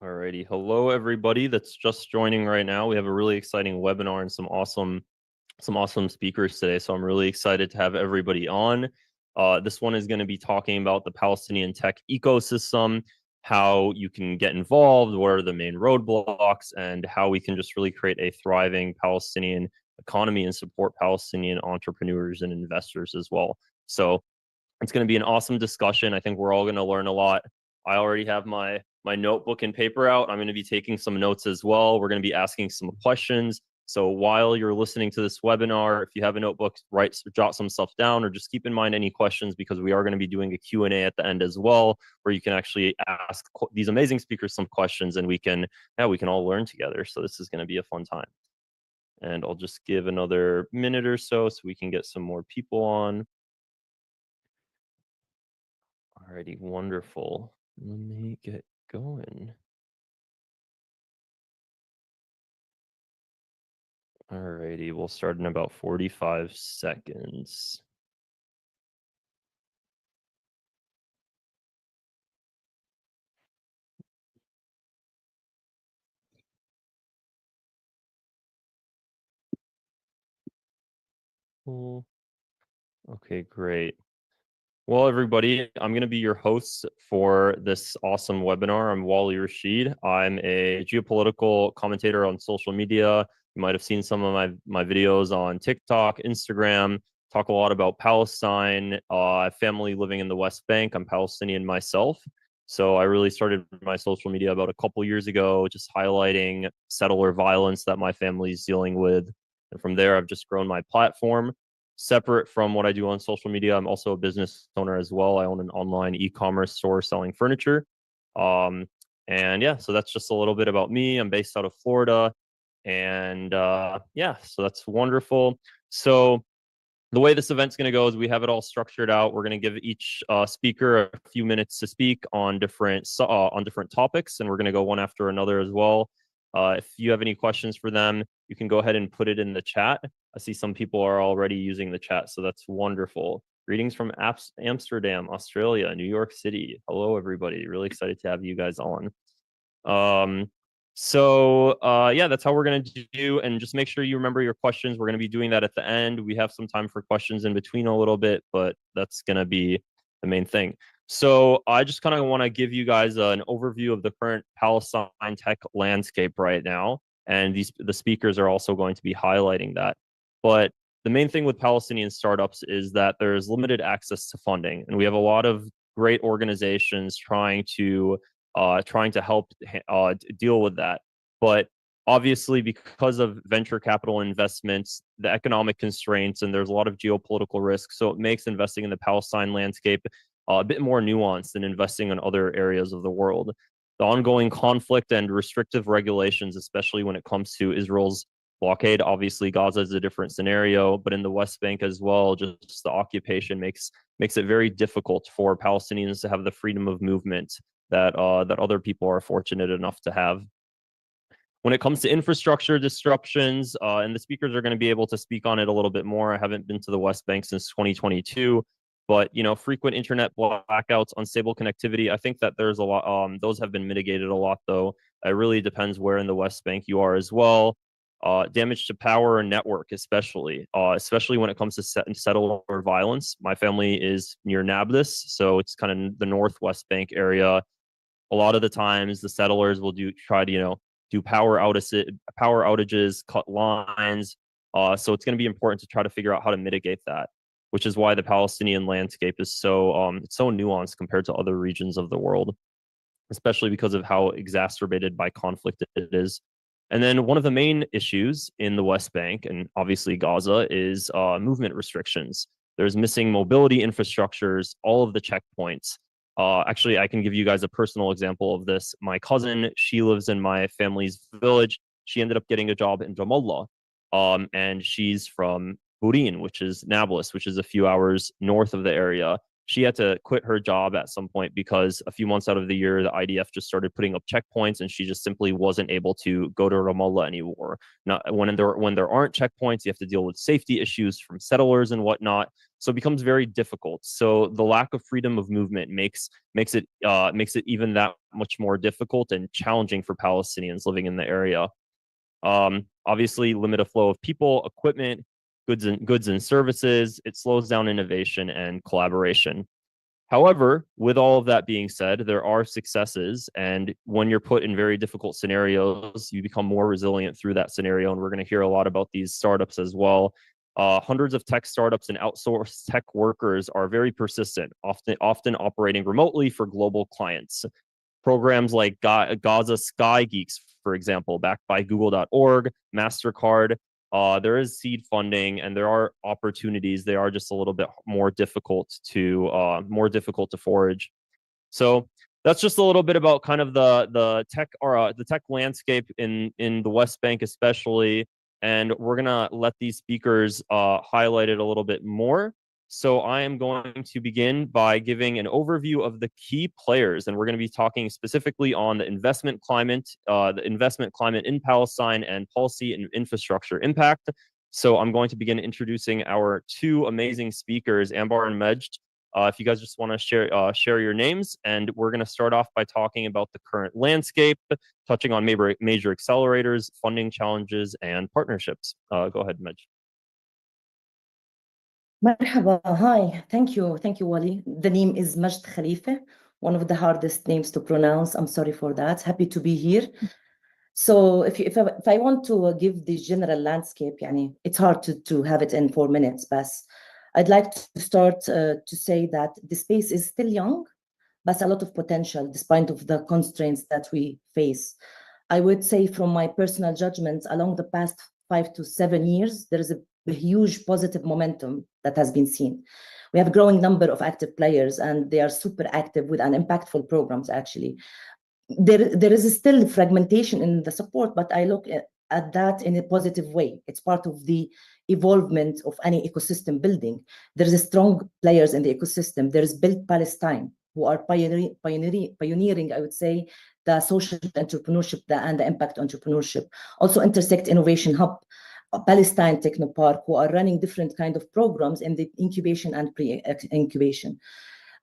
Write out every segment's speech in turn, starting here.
Alrighty. Hello, everybody that's just joining right now. We have a really exciting webinar and some awesome speakers today. So I'm really excited to have everybody on. This one is going to be talking about the Palestinian tech ecosystem, how you can get involved, what are the main roadblocks, and how we can just really create a thriving Palestinian economy and support Palestinian entrepreneurs and investors as well. So it's going to be an awesome discussion. I think we're all going to learn a lot. I already have my notebook and paper out. I'm going to be taking some notes as well. We're going to be asking some questions. So while you're listening to this webinar, if you have a notebook, jot some stuff down, or just keep in mind any questions, because we are going to be doing a Q&A at the end as well, where you can actually ask these amazing speakers some questions, and we can all learn together. So this is going to be a fun time. And I'll just give another minute or so we can get some more people on. Alrighty, wonderful. Let me get going. Alrighty, we'll start in about 45 seconds. Cool. Okay, great. Well, everybody, I'm going to be your host for this awesome webinar. I'm Wally Rashid. I'm a geopolitical commentator on social media. You might have seen some of my videos on TikTok, Instagram. Talk a lot about Palestine. Family living in the West Bank. I'm Palestinian myself. So I really started my social media about a couple years ago, just highlighting settler violence that my family is dealing with. And from there, I've just grown my platform. Separate from what I do on social media, I'm also a business owner as well. I own an online e-commerce store selling furniture. And yeah, so that's just a little bit about me. I'm based out of Florida. And yeah, so that's wonderful. So the way this event's going to go is we have it all structured out. We're going to give each speaker a few minutes to speak on different topics, and we're going to go one after another as well. If you have any questions for them, you can go ahead and put it in the chat. I see some people are already using the chat, so that's wonderful. Greetings from Amsterdam, Australia, New York City. Hello, everybody. Really excited to have you guys on. Yeah, that's how we're going to do. And just make sure you remember your questions. We're going to be doing that at the end. We have some time for questions in between a little bit, but that's going to be the main thing. So I just kind of want to give you guys an overview of the current Palestine tech landscape right now. And the speakers are also going to be highlighting that. But the main thing with Palestinian startups is that there's limited access to funding. And we have a lot of great organizations trying to help deal with that. But obviously, because of venture capital investments, the economic constraints, and there's a lot of geopolitical risk, so it makes investing in the Palestine landscape a bit more nuanced than investing in other areas of the world. The ongoing conflict and restrictive regulations, especially when it comes to Israel's blockade. Obviously, Gaza is a different scenario, but in the West Bank as well, just the occupation makes it very difficult for Palestinians to have the freedom of movement that other people are fortunate enough to have. When it comes to infrastructure disruptions, and the speakers are going to be able to speak on it a little bit more. I haven't been to the West Bank since 2022, but frequent internet blackouts, unstable connectivity. I think that there's a lot. Those have been mitigated a lot, though. It really depends where in the West Bank you are as well. Damage to power and network, especially when it comes to settler violence. My family is near Nablus, so it's kind of the Northwest Bank area. A lot of the times, the settlers will try to do power outages, cut lines. So it's going to be important to try to figure out how to mitigate that, which is why the Palestinian landscape is so nuanced compared to other regions of the world, especially because of how exacerbated by conflict it is. And then one of the main issues in the West Bank, and obviously Gaza, is movement restrictions. There's missing mobility infrastructures, all of the checkpoints. Actually, I can give you guys a personal example of this. My cousin, she lives in my family's village. She ended up getting a job in Ramallah, and she's from Burin, which is Nablus, which is a few hours north of the area. she had to quit her job at some point because a few months out of the year, the IDF just started putting up checkpoints, and she just simply wasn't able to go to Ramallah anymore. Not when there aren't checkpoints, you have to deal with safety issues from settlers and whatnot. So it becomes very difficult. So the lack of freedom of movement makes it even that much more difficult and challenging for Palestinians living in the area. Obviously, limit a flow of people, equipment, goods and services. It slows down innovation and collaboration. However, with all of that being said, there are successes, and when you're put in very difficult scenarios, you become more resilient through that scenario. And we're going to hear a lot about these startups as well. Hundreds of tech startups and outsourced tech workers are very persistent, often operating remotely for global clients. Programs like Gaza Sky Geeks, for example, backed by Google.org, MasterCard. There is seed funding, and there are opportunities. They are just a little bit more difficult to forage. So that's just a little bit about kind of the tech landscape in the West Bank, especially. And we're gonna let these speakers highlight it a little bit more. So I am going to begin by giving an overview of the key players, and we're going to be talking specifically on the investment climate in Palestine and policy and infrastructure impact. So I'm going to begin introducing our two amazing speakers, Ambar and Majd. If you guys just want to share your names, and we're going to start off by talking about the current landscape, touching on major accelerators, funding challenges, and partnerships. Go ahead, Majd. Marhaba. Hi, thank you, Wali. The name is Majd Khalifa, one of the hardest names to pronounce. I'm sorry for that. Happy to be here. So if I want to give the general landscape, it's hard to have it in 4 minutes, but I'd like to start to say that the space is still young, but a lot of potential despite of the constraints that we face. I would say from my personal judgment, along the past 5 to 7 years, there is a huge positive momentum that has been seen. We have a growing number of active players, and they are super active with an impactful programs, actually. There is still fragmentation in the support, but I look at that in a positive way. It's part of the evolvement of any ecosystem building. There is strong players in the ecosystem. There is Build Palestine, who are pioneering, I would say, the social entrepreneurship and the impact entrepreneurship. Also Intersect Innovation Hub, Palestine Technopark, who are running different kind of programs in the incubation and pre-incubation.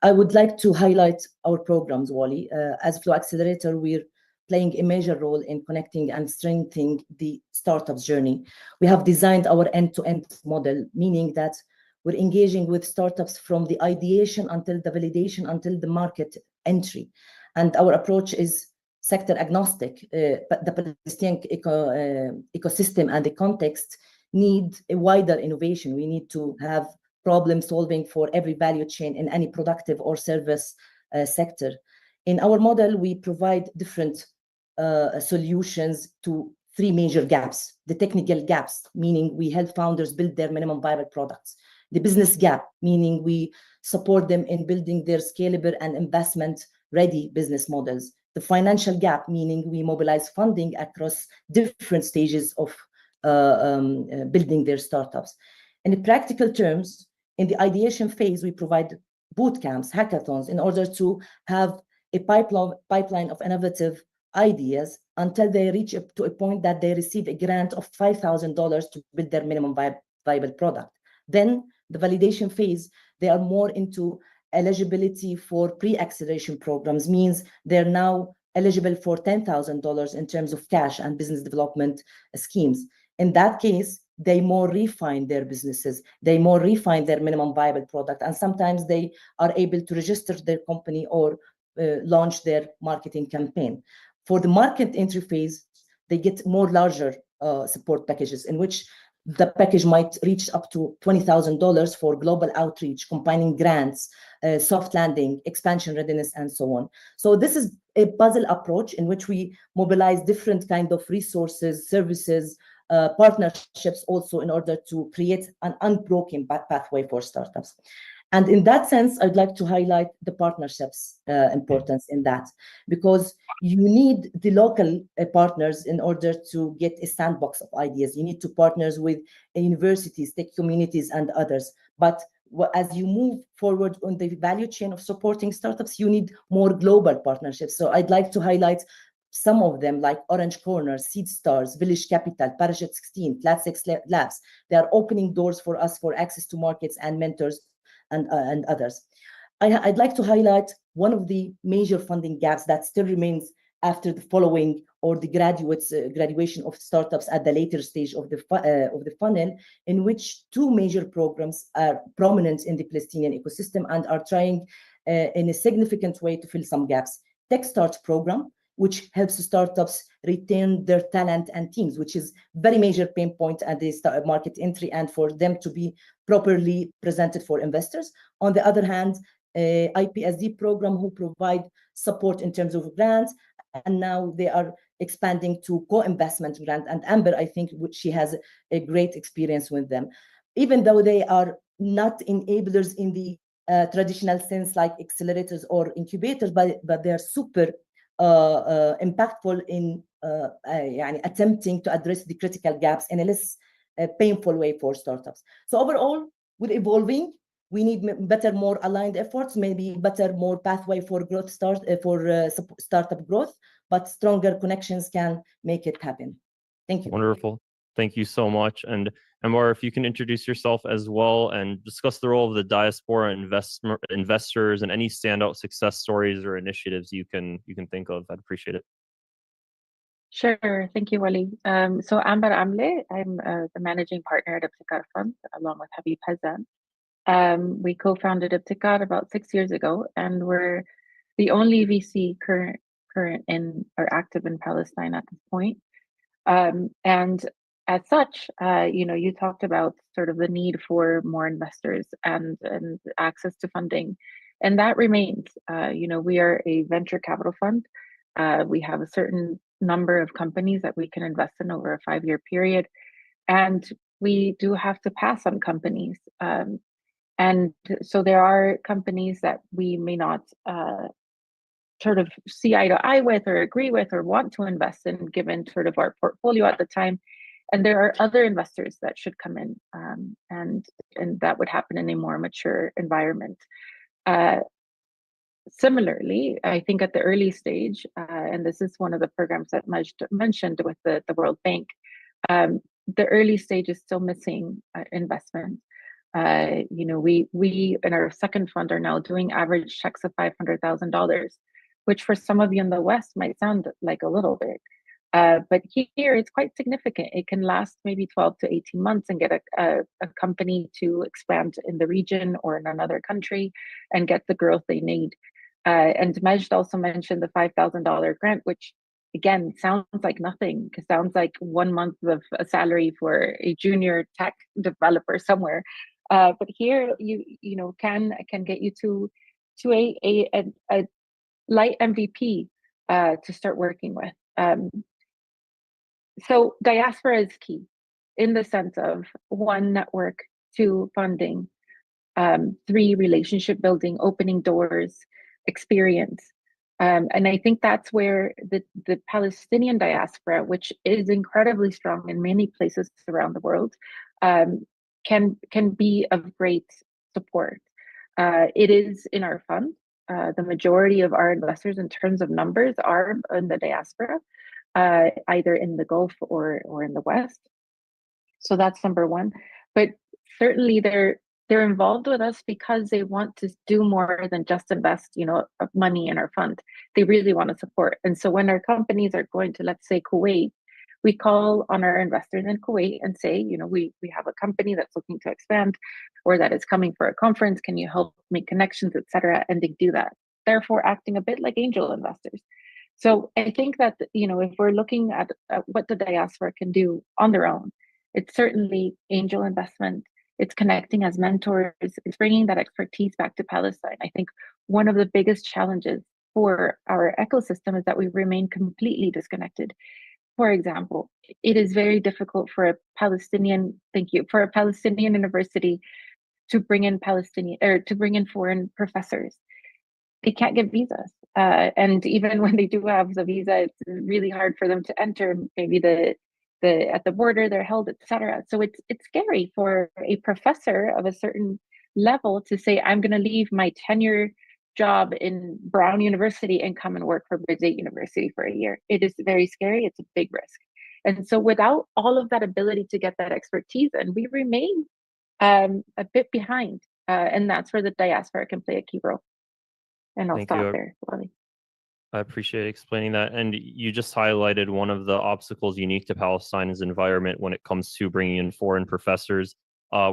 I would like to highlight our programs, Wally. As Flow Accelerator, we're playing a major role in connecting and strengthening the startups journey. We have designed our end-to-end model, meaning that we're engaging with startups from the ideation until the validation, until the market entry. And our approach is sector agnostic. But the Palestinian ecosystem and the context need a wider innovation. We need to have problem solving for every value chain in any productive or service sector. In our model, we provide different solutions to 3 major gaps. The technical gaps, meaning we help founders build their minimum viable products. The business gap, meaning we support them in building their scalable and investment-ready business models. The financial gap, meaning we mobilize funding across different stages of building their startups. In practical terms, in the ideation phase, we provide boot camps, hackathons, in order to have a pipeline of innovative ideas until they reach up to a point that they receive a grant of $5,000 to build their minimum viable product. Then the validation phase, they are more into eligibility for pre-acceleration programs, means they're now eligible for $10,000 in terms of cash and business development schemes. In that case, they more refine their businesses, they more refine their minimum viable product, and sometimes they are able to register their company or launch their marketing campaign. For the market entry phase, they get more larger support packages, in which the package might reach up to $20,000 for global outreach, combining grants, soft landing, expansion readiness, and so on. So this is a puzzle approach in which we mobilize different kind of resources, services, partnerships also, in order to create an unbroken pathway for startups. And in that sense, I'd like to highlight the partnerships importance in that, because you need the local partners in order to get a sandbox of ideas. You need to partner with universities, tech communities, and others. But as you move forward on the value chain of supporting startups, you need more global partnerships. So I'd like to highlight some of them, like Orange Corner, Seed Stars, Village Capital, Parachute 16, Flat 6 Labs. They are opening doors for us for access to markets and mentors and others. I'd like to highlight one of the major funding gaps that still remains after the following or the graduation of startups at the later stage of the funnel, in which two major programs are prominent in the Palestinian ecosystem and are trying in a significant way to fill some gaps. TechStart program, which helps startups retain their talent and teams, which is very major pain point at the market entry and for them to be properly presented for investors. On the other hand, IPSD program, who provide support in terms of grants, and now they are expanding to co-investment grant. And Amber, I think she has a great experience with them. Even though they are not enablers in the traditional sense like accelerators or incubators, but they are super impactful in attempting to address the critical gaps in a less painful way for startups. So overall, we're evolving. We need better, more aligned efforts, maybe better, more pathway for growth startup growth, but stronger connections can make it happen. Thank you. Wonderful. Thank you so much. And Amar, if you can introduce yourself as well and discuss the role of the diaspora investors and any standout success stories or initiatives you can think of, I'd appreciate it. Sure. Thank you, Wally. So Amber Amle, I'm the managing partner at Ibtikar Fund, along with Habib Hazan. We co-founded Ibtikar about 6 years ago, and we're the only VC current in or active in Palestine at this point. And as such, you talked about sort of the need for more investors and access to funding, and that remains. We are a venture capital fund. We have a certain number of companies that we can invest in over a 5-year period, and we do have to pass on companies. And so there are companies that we may not sort of see eye to eye with or agree with or want to invest in, given sort of our portfolio at the time. And there are other investors that should come in, and that would happen in a more mature environment. Similarly, I think at the early stage, and this is one of the programs that Majd mentioned with the World Bank, the early stage is still missing investment. We in our second fund are now doing average checks of $500,000, which for some of you in the West might sound like a little bit, but here it's quite significant. It can last maybe 12 to 18 months and get a company to expand in the region or in another country and get the growth they need. And Majd also mentioned the $5,000 grant, which again sounds like nothing, because sounds like 1 month of a salary for a junior tech developer somewhere. But here you can get you to a light MVP to start working with. So diaspora is key in the sense of 1, network, 2, funding, 3, relationship building, opening doors, experience. And I think that's where the Palestinian diaspora, which is incredibly strong in many places around the world, can be of great support. It is in our fund. The majority of our investors in terms of numbers are in the diaspora, either in the Gulf or in the West. So that's number 1. But certainly they're involved with us because they want to do more than just invest, money in our fund. They really want to support. And so when our companies are going to, let's say, Kuwait, we call on our investors in Kuwait and say, we have a company that's looking to expand or that is coming for a conference. Can you help make connections, etc.? And they do that, therefore acting a bit like angel investors. So I think that, if we're looking at what the diaspora can do on their own, it's certainly angel investment. It's connecting as mentors. It's bringing that expertise back to Palestine. I think one of the biggest challenges for our ecosystem is that we remain completely disconnected. For example, it is very difficult for a Palestinian university to bring in foreign professors. They can't get visas, and even when they do have the visa, it's really hard for them to enter. Maybe at the border they're held, etc. So it's scary for a professor of a certain level to say, I'm going to leave my tenure job in Brown University and come and work for Bridget University for a year. It is very scary. It's a big risk. And so without all of that ability to get that expertise, and we remain a bit behind. And that's where the diaspora can play a key role. And I'll Thank stop you. there, Wally. I appreciate explaining that. And you just highlighted one of the obstacles unique to Palestine's environment when it comes to bringing in foreign professors. I'll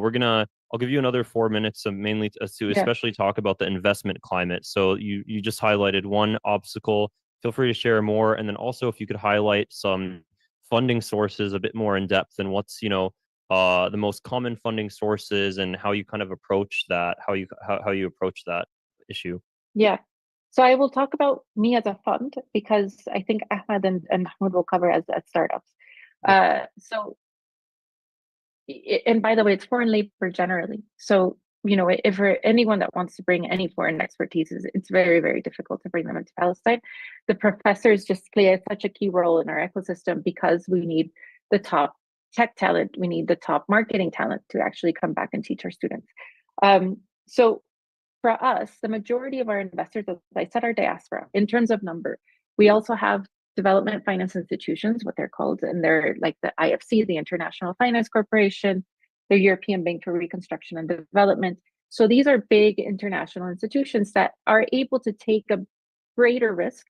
give you another 4 minutes of mainly to especially talk about the investment climate. So you just highlighted one obstacle. Feel free to share more. And then also if you could highlight some funding sources a bit more in depth and what's, the most common funding sources and how you kind of approach that, how you approach that issue. Yeah. So I will talk about me as a fund because I think Ahmed and Mahmoud will cover as startups. And by the way, it's foreign labor generally. So, if for anyone that wants to bring any foreign expertise, it's very, very difficult to bring them into Palestine. The professors just play such a key role in our ecosystem because we need the top tech talent, we need the top marketing talent to actually come back and teach our students. So for us, the majority of our investors, as I said, are diaspora in terms of number. We also have development finance institutions, what they're called, and they're like the IFC, the International Finance Corporation, the European Bank for Reconstruction and Development. So these are big international institutions that are able to take a greater risk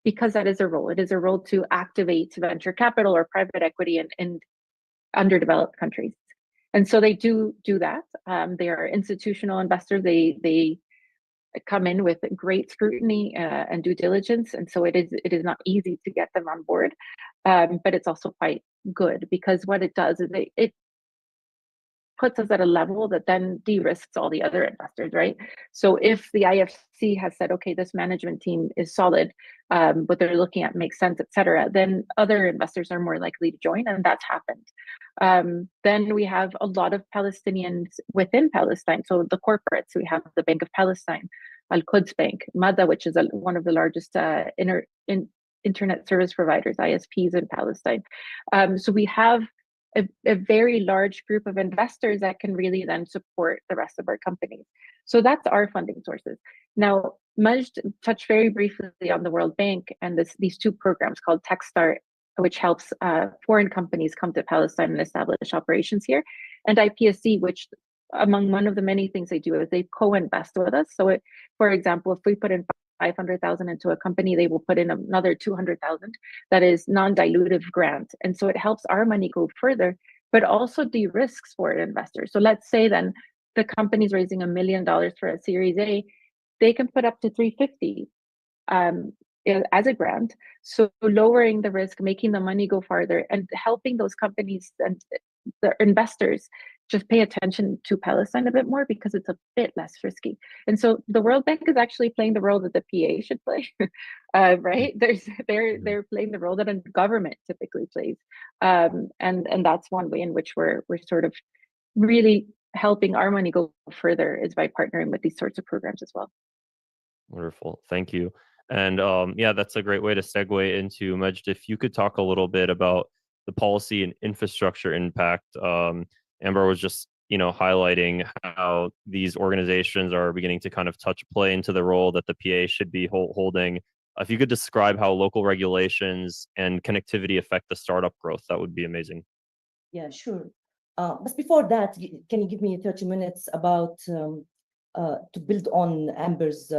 because that is a role. It is a role to activate venture capital or private equity in underdeveloped countries. And so they do that. They are institutional investors. They come in with great scrutiny and due diligence, and so it is not easy to get them on board. But it's also quite good because what it does is it puts us at a level that then de-risks all the other investors, right? So if the IFC has said, okay, this management team is solid, what they're looking at makes sense, et cetera, then other investors are more likely to join, and that's happened. Then we have a lot of Palestinians within Palestine. So the corporates, we have the Bank of Palestine, Al-Quds Bank, Mada, which is one of the largest internet service providers, ISPs in Palestine. So we have a very large group of investors that can really then support the rest of our companies. So that's our funding sources. Now, Majd touched very briefly on the World Bank and these two programs called TechStart, which helps foreign companies come to Palestine and establish operations here, and IPSC, which among one of the many things they do is they co-invest with us. So for example, if we put in 500,000 into a company, they will put in another 200,000 that is non-dilutive grant. And so it helps our money go further, but also de-risks foreign investors. So let's say then the company's raising $1 million for a Series A, they can put up to 350 as a grant. So lowering the risk, making the money go farther, and helping those companies and the investors just pay attention to Palestine a bit more because it's a bit less risky. And so the World Bank is actually playing the role that the PA should play, right? They're playing the role that a government typically plays, and that's one way in which we're sort of really helping our money go further is by partnering with these sorts of programs as well. Wonderful, thank you. And yeah, that's a great way to segue into Majd. If you could talk a little bit about the policy and infrastructure impact. Amber was just, highlighting how these organizations are beginning to kind of play into the role that the PA should be holding. If you could describe how local regulations and connectivity affect the startup growth, that would be amazing. Yeah, sure. But before that, can you give me 30 minutes about to build on Amber's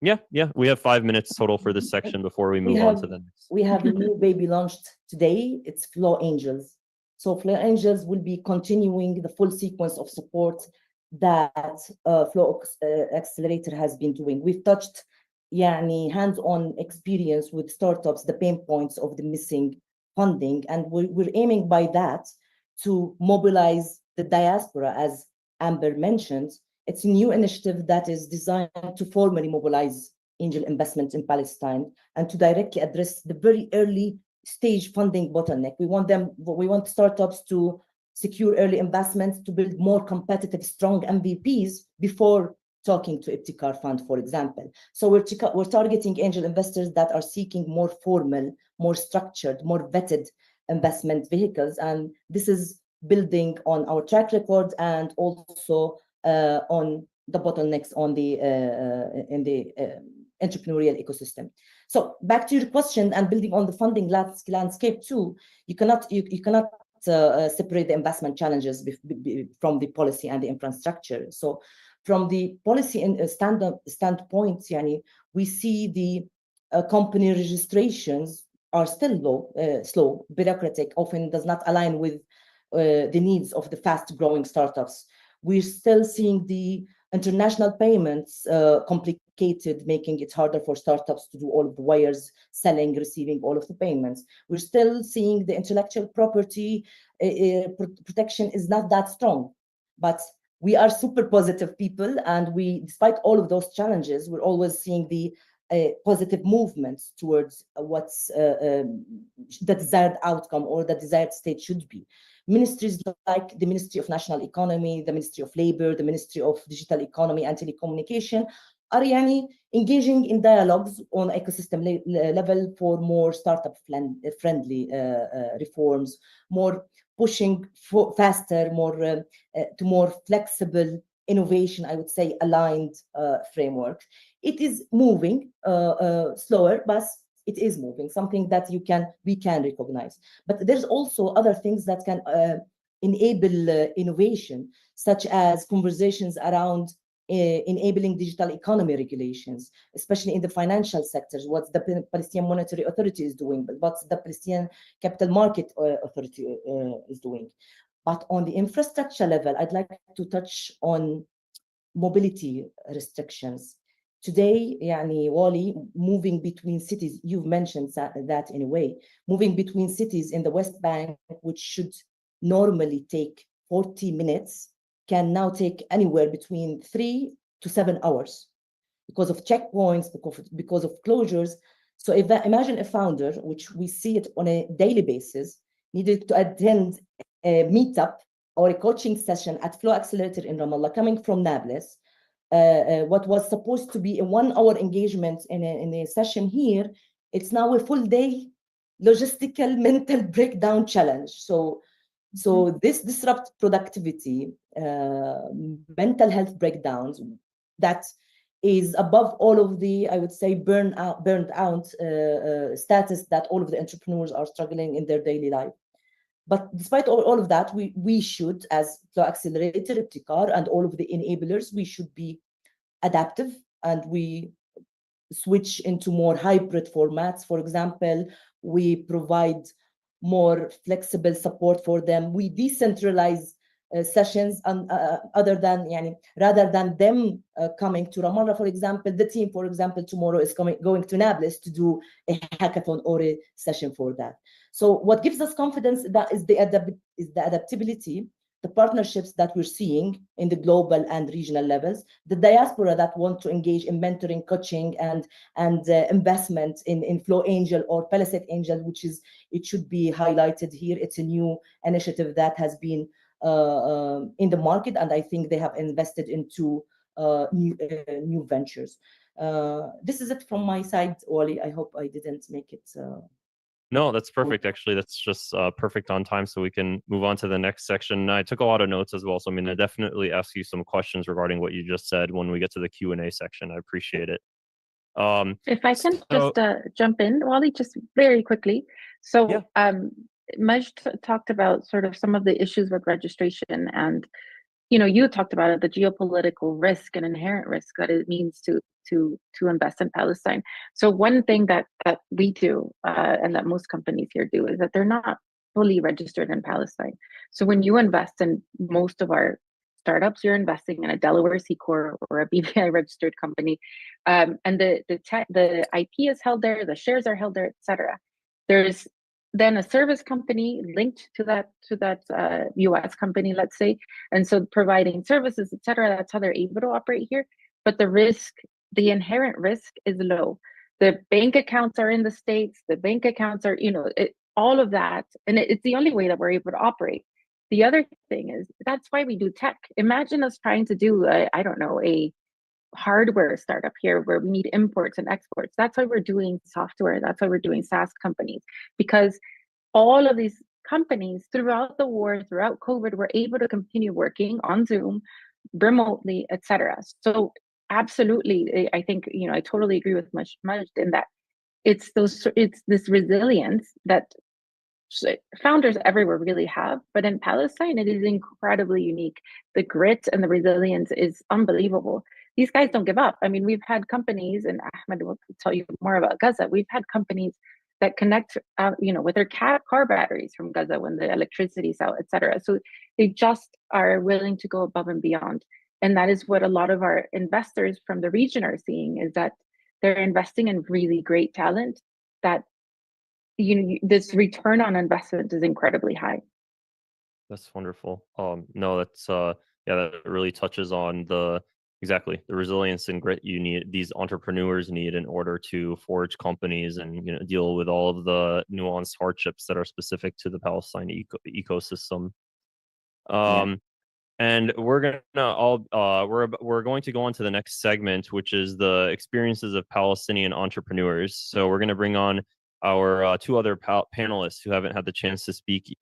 Yeah. We have 5 minutes total for this section before we move on to the next. We have a new baby launched today. It's Flow Angels. So Flow Angels will be continuing the full sequence of support that Flow Accelerator has been doing. We've touched hands-on experience with startups, the pain points of the missing funding, and we're aiming by that to mobilize the diaspora, as Amber mentioned. It's a new initiative that is designed to formally mobilize angel investment in Palestine and to directly address the very early stage funding bottleneck. We want startups to secure early investments to build more competitive, strong MVPs before talking to Ibtikar Fund, for example. So we're targeting angel investors that are seeking more formal, more structured, more vetted investment vehicles. And this is building on our track record and also on the bottlenecks on the in the entrepreneurial ecosystem. So back to your question and building on the funding landscape too, you cannot separate the investment challenges from the policy and the infrastructure. So from the policy standpoint, yani, we see the company registrations are still slow, bureaucratic, often does not align with the needs of the fast-growing startups. We're still seeing the international payments complicated, making it harder for startups to do all of the wires, selling, receiving all of the payments. We're still seeing the intellectual property protection is not that strong, but we are super positive people, and despite all of those challenges, we're always seeing the positive movements towards what's the desired outcome or the desired state should be. Ministries like the Ministry of National Economy, the Ministry of Labor, the Ministry of Digital Economy and Telecommunication are engaging in dialogues on ecosystem level for more startup friendly reforms, more pushing for faster, more to more flexible innovation, I would say aligned framework. It is moving slower, but it is moving, something that we can recognize. But there's also other things that can enable innovation, such as conversations around enabling digital economy regulations, especially in the financial sectors, what the Palestinian Monetary Authority is doing, but what the Palestinian Capital Market Authority is doing. But on the infrastructure level, I'd like to touch on mobility restrictions. Today, Wally, moving between cities, you've mentioned that in a way, moving between cities in the West Bank, which should normally take 40 minutes, can now take anywhere between 3 to 7 hours because of checkpoints, because of closures. So imagine a founder, which we see it on a daily basis, needed to attend a meetup or a coaching session at Flow Accelerator in Ramallah, coming from Nablus. What was supposed to be a 1 hour engagement in a session here, it's now a full day logistical mental breakdown challenge. So this disrupt productivity, mental health breakdowns, that is above all of the, I would say, burned out status that all of the entrepreneurs are struggling in their daily life. But despite all of that, we should, as Flow Accelerator, Iptikar, and all of the enablers, we should be adaptive, and we switch into more hybrid formats. For example, we provide more flexible support for them. We decentralize sessions, and rather than them coming to Ramallah, for example, the team, for example, tomorrow is going to Nablus to do a hackathon or a session for that. So what gives us confidence that is the adaptability, the partnerships that we're seeing in the global and regional levels, the diaspora that want to engage in mentoring, coaching, and investment in Flow Angel or Palisade Angel, it should be highlighted here. It's a new initiative that has been in the market, and I think they have invested into new ventures. This is it from my side, Wally. I hope I didn't make it. No, that's perfect. Actually, that's just perfect on time, so we can move on to the next section. I took a lot of notes as well, so I'm going to definitely ask you some questions regarding what you just said when we get to the Q&A section. I appreciate it. If I can just jump in, Wally, just very quickly. So yeah. Majd talked about sort of some of the issues with registration, and you talked about it, the geopolitical risk and inherent risk that it means to invest in Palestine. So one thing that we do and that most companies here do is that they're not fully registered in Palestine. So when you invest in most of our startups, you're investing in a Delaware C Corp or a BVI registered company, and the IP is held there, the shares are held there, etc. There's then a service company linked to that US company, let's say, and so providing services, etc. That's how they're able to operate here. But the inherent risk is low. The bank accounts are in the States. The bank accounts are, all of that, and it's the only way that we're able to operate. The other thing is that's why we do tech. Imagine us trying to do a hardware startup here where we need imports and exports. That's why we're doing software. That's why we're doing SaaS companies, because all of these companies throughout the war, throughout COVID, were able to continue working on Zoom, remotely, etc. So absolutely, I think, I totally agree with Majd in that it's this resilience that founders everywhere really have, but in Palestine, it is incredibly unique. The grit and the resilience is unbelievable. These guys don't give up. I mean, we've had companies, and Ahmed will tell you more about Gaza. We've had companies that connect, with their car batteries from Gaza when the electricity's out, etc. So they just are willing to go above and beyond. And that is what a lot of our investors from the region are seeing, is that they're investing in really great talent that this return on investment is incredibly high. That's wonderful. No, that's yeah, that really touches on exactly the resilience and grit these entrepreneurs need in order to forge companies and deal with all of the nuanced hardships that are specific to the Palestine ecosystem. And we're going to go on to the next segment, which is the experiences of Palestinian entrepreneurs. So we're going to bring on our two other panelists who haven't had the chance to speak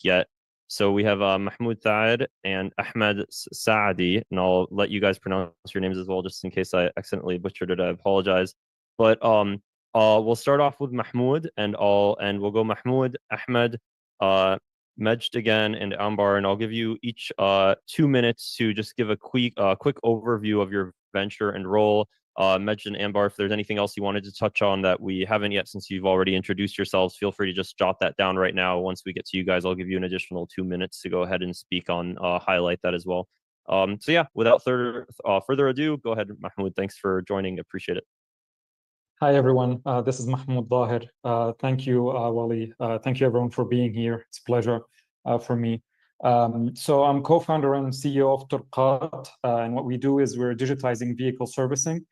yet. So we have Mahmoud Thaad and Ahmed Saadi, and I'll let you guys pronounce your names as well, just in case I accidentally butchered it. I apologize. But we'll start off with Mahmoud, and we'll go Mahmoud, Ahmed, Majd again, and Ambar, and I'll give you each 2 minutes to just give a quick overview of your venture and role. Majd and Ambar, if there's anything else you wanted to touch on that we haven't yet, since you've already introduced yourselves, feel free to just jot that down right now. Once we get to you guys, I'll give you an additional 2 minutes to go ahead and speak on, highlight that as well. So yeah, without further ado, go ahead, Mahmoud. Thanks for joining. Appreciate it. Hi, everyone. This is Mahmoud Dahir. Thank you, Wally. Thank you, everyone, for being here. It's a pleasure for me. So I'm co-founder and CEO of Turqat, and what we do is we're digitizing vehicle servicing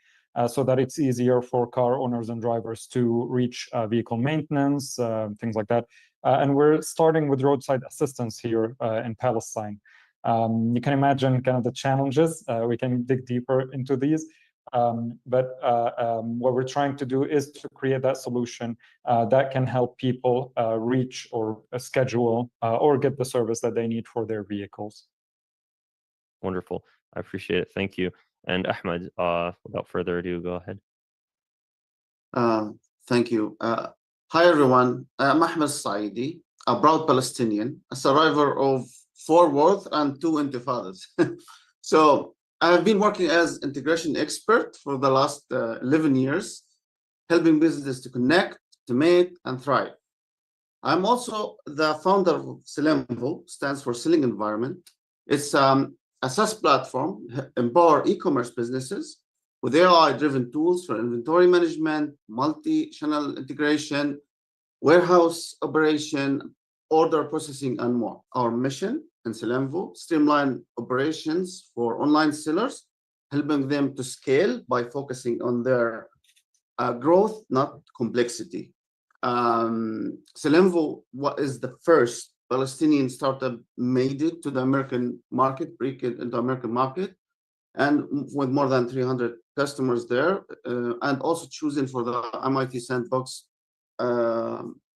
so that it's easier for car owners and drivers to reach vehicle maintenance, things like that. And we're starting with roadside assistance here in Palestine. You can imagine kind of the challenges. We can dig deeper into these. But what we're trying to do is to create that solution that can help people reach or schedule or get the service that they need for their vehicles. Wonderful. I appreciate it. Thank you. And Ahmed, without further ado, go ahead. Thank you. Hi, everyone. I'm Ahmed Saidi, a proud Palestinian, a survivor of 4 wars and 2 intifadas. So I've been working as integration expert for the last 11 years, helping businesses to connect, to mate, and thrive. I'm also the founder of Selemvo, stands for Selling Environment. It's a SaaS platform, empower e-commerce businesses with AI-driven tools for inventory management, multi-channel integration, warehouse operation, order processing, and more. Our mission in Selemvo, streamline operations for online sellers, helping them to scale by focusing on their growth, not complexity. Selemvo is the first Palestinian startup made it to the American market, break it into the American market, and with more than 300 customers there, and also chosen for the MIT Sandbox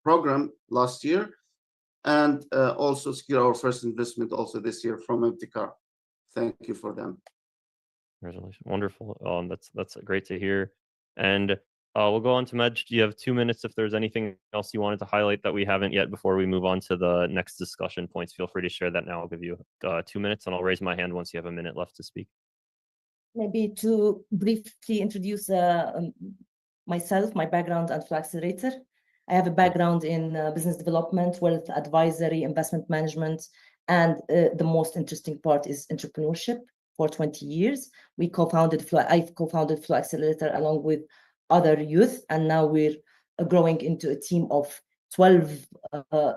program last year, and also secure our first investment also this year from Ipticar. Thank you for them. Congratulations. Wonderful. That's great to hear. And we'll go on to Majd. You have 2 minutes. If there's anything else you wanted to highlight that we haven't yet before we move on to the next discussion points, feel free to share that now. I'll give you 2 minutes, and I'll raise my hand once you have a minute left to speak. Maybe to briefly introduce myself, my background at Accelerator. I have a background in business development, wealth advisory, investment management, and the most interesting part is entrepreneurship. For 20 years, I co-founded Flow Accelerator along with other youth, and now we're growing into a team of 12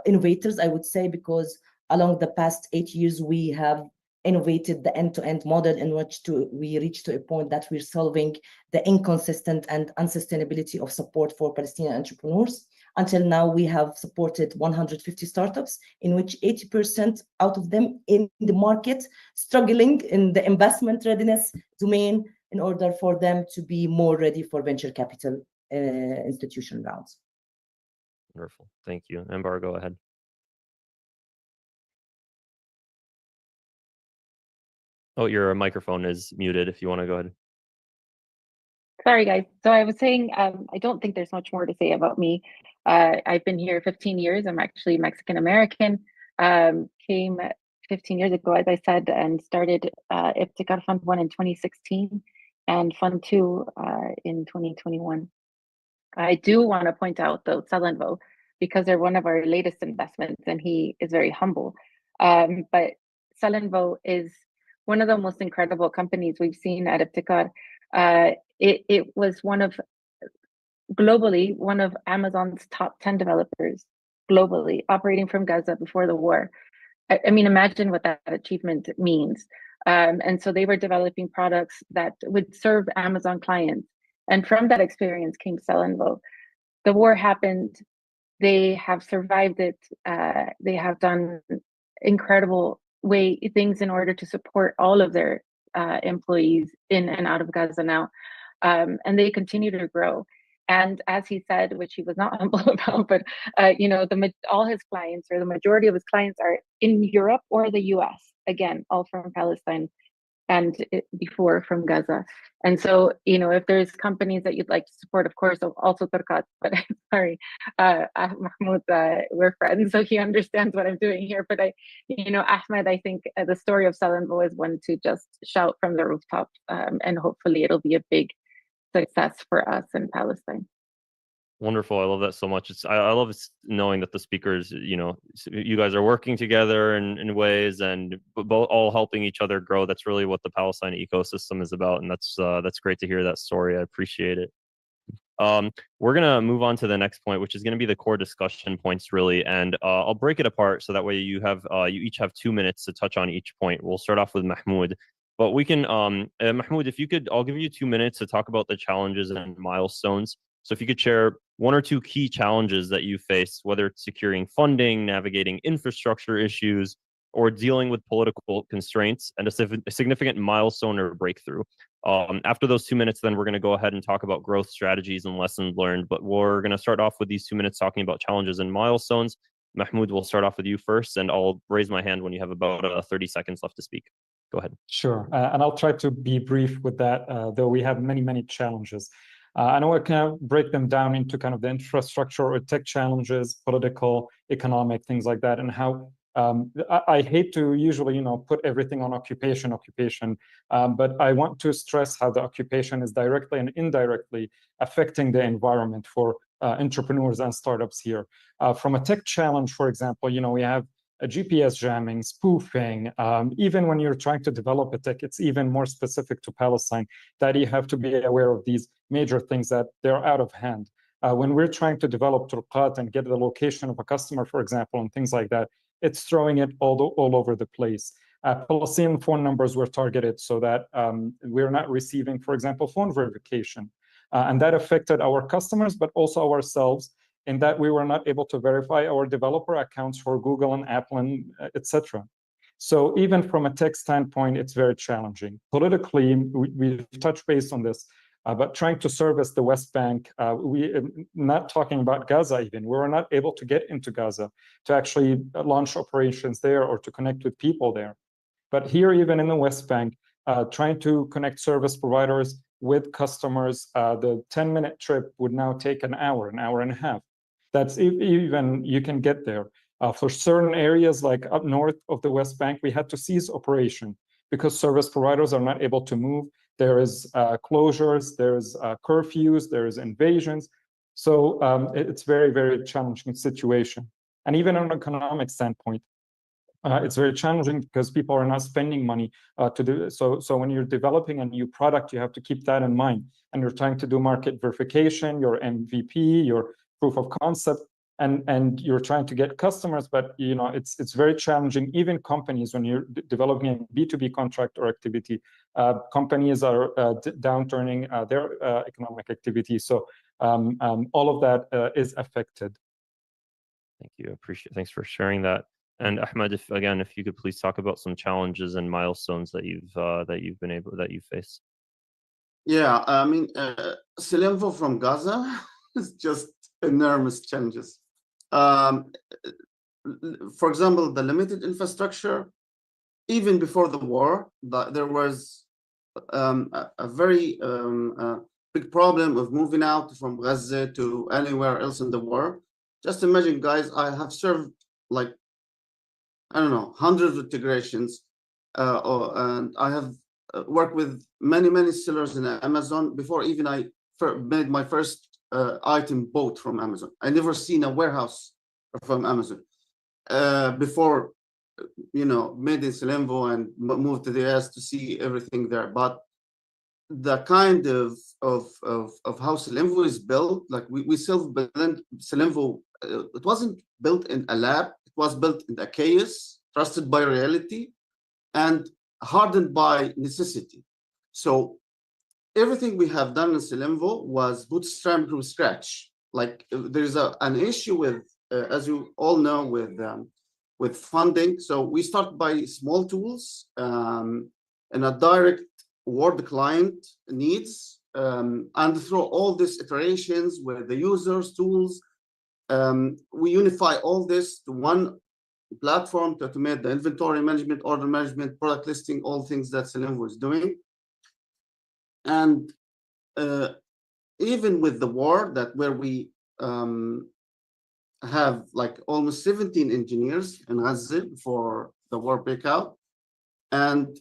innovators, I would say, because along the past 8 years, we have innovated the end-to-end model in which we reached to a point that we're solving the inconsistent and unsustainability of support for Palestinian entrepreneurs. Until now, we have supported 150 startups, in which 80% out of them in the market struggling in the investment readiness domain in order for them to be more ready for venture capital institution rounds. Wonderful. Thank you. Ambar, go ahead. Oh, your microphone is muted if you want to go ahead. Sorry, guys. So I was saying, I don't think there's much more to say about me. I've been here 15 years. I'm actually Mexican American. Came 15 years ago, as I said, and started Ibtikar Fund 1 in 2016 and Fund 2 in 2021. I do want to point out, though, Salenvo, because they're one of our latest investments, and he is very humble. But Salenvo is one of the most incredible companies we've seen at Ibtikar. It was globally one of Amazon's top 10 developers globally, operating from Gaza before the war. I mean, imagine what that achievement means. And so they were developing products that would serve Amazon clients. And from that experience came Salenvo. The war happened. They have survived it. They have done incredible things in order to support all of their employees in and out of Gaza now. And they continue to grow. And as he said, which he was not humble about, but all his clients, or the majority of his clients, are in Europe or the US, again, all from Palestine and before from Gaza. And so, if there's companies that you'd like to support, of course, also Turkat, but sorry, Mahmoud, we're friends, so he understands what I'm doing here. But Ahmed, I think the story of Salenvo is one to just shout from the rooftops, and hopefully it'll be a big success for us in Palestine. Wonderful. I love that so much. I love knowing that the speakers, you guys are working together in ways and both all helping each other grow. That's really what the Palestine ecosystem is about. And that's great to hear that story. I appreciate it. We're going to move on to the next point, which is going to be the core discussion points, really. And I'll break it apart so that way you each have 2 minutes to touch on each point. We'll start off with Mahmoud. But we can, Mahmoud, if you could, I'll give you 2 minutes to talk about the challenges and milestones. So if you could share 1 or 2 key challenges that you face, whether it's securing funding, navigating infrastructure issues, or dealing with political constraints, and a significant milestone or breakthrough. After those 2 minutes, then we're going to go ahead and talk about growth strategies and lessons learned. But we're going to start off with these 2 minutes talking about challenges and milestones. Mahmoud, we'll start off with you first, and I'll raise my hand when you have about 30 seconds left to speak. Go ahead. Sure. And I'll try to be brief with that, though we have many, many challenges. I know I can break them down into kind of the infrastructure or tech challenges, political, economic, things like that, and how I hate to usually, put everything on occupation, but I want to stress how the occupation is directly and indirectly affecting the environment for entrepreneurs and startups here. From a tech challenge, for example, we have GPS jamming, spoofing. Even when you're trying to develop a tech, it's even more specific to Palestine that you have to be aware of these major things that they're out of hand. When we're trying to develop Turqat and get the location of a customer, for example, and things like that, it's throwing it all over the place. Palestinian phone numbers were targeted so that we're not receiving, for example, phone verification. And that affected our customers, but also ourselves, in that we were not able to verify our developer accounts for Google and Apple and etc. So even from a tech standpoint, it's very challenging. Politically, we've touched base on this, but trying to service the West Bank, not talking about Gaza even, we were not able to get into Gaza to actually launch operations there or to connect with people there. But here, even in the West Bank, trying to connect service providers with customers, the 10-minute trip would now take an hour and a half. That's even you can get there. For certain areas like up north of the West Bank, we had to cease operation because service providers are not able to move. There is closures, there's curfews, there's invasions. So it's very, very challenging situation. And even on an economic standpoint, it's very challenging because people are not spending money to do so. So when you're developing a new product, you have to keep that in mind. And you're trying to do market verification, your MVP, your proof of concept, and you're trying to get customers, but it's very challenging. Even companies, when you're developing a B2B contract or activity, companies are downturning their economic activity. So all of that is affected. Thank you. Appreciate. Thanks for sharing that. And Ahmed, if you could please talk about some challenges and milestones that you've faced. Yeah, I mean, Salenvo from Gaza is just enormous challenges. For example, the limited infrastructure even before the war, there was a very big problem of moving out from Gaza to anywhere else in the world. Just imagine, guys, I have served like, I don't know, hundreds of integrations, and I have worked with many sellers in Amazon before even I made my first item bought from Amazon. I never seen a warehouse from Amazon before, you know, made in Selenvo and moved to the US to see everything there. But the kind of how Selenvo is built, like we self-built Selenvo, it wasn't built in a lab. It was built in a chaos, trusted by reality, and hardened by necessity. So everything we have done in Selenvo was bootstrapped from scratch. Like there's an issue with, as you all know, with funding. So we start by small tools and a direct what the client needs, and through all these iterations with the users, tools, we unify all this to one platform to automate the inventory management, order management, product listing, all things that Selenvo is doing. And even with the war, that where we have like almost 17 engineers in Gaza for the war breakout, and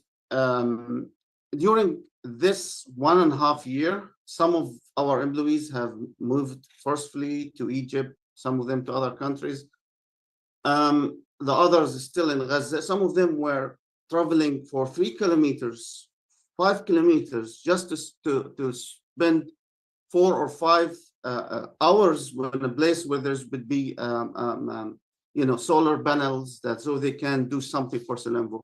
during this 1.5 years, some of our employees have moved forcefully to Egypt, some of them to other countries. The others still in Gaza. Some of them were traveling for 3 kilometers, 5 kilometers, just to spend 4 or 5 hours in a place where there would be, you know, solar panels, that so they can do something for Selenvo.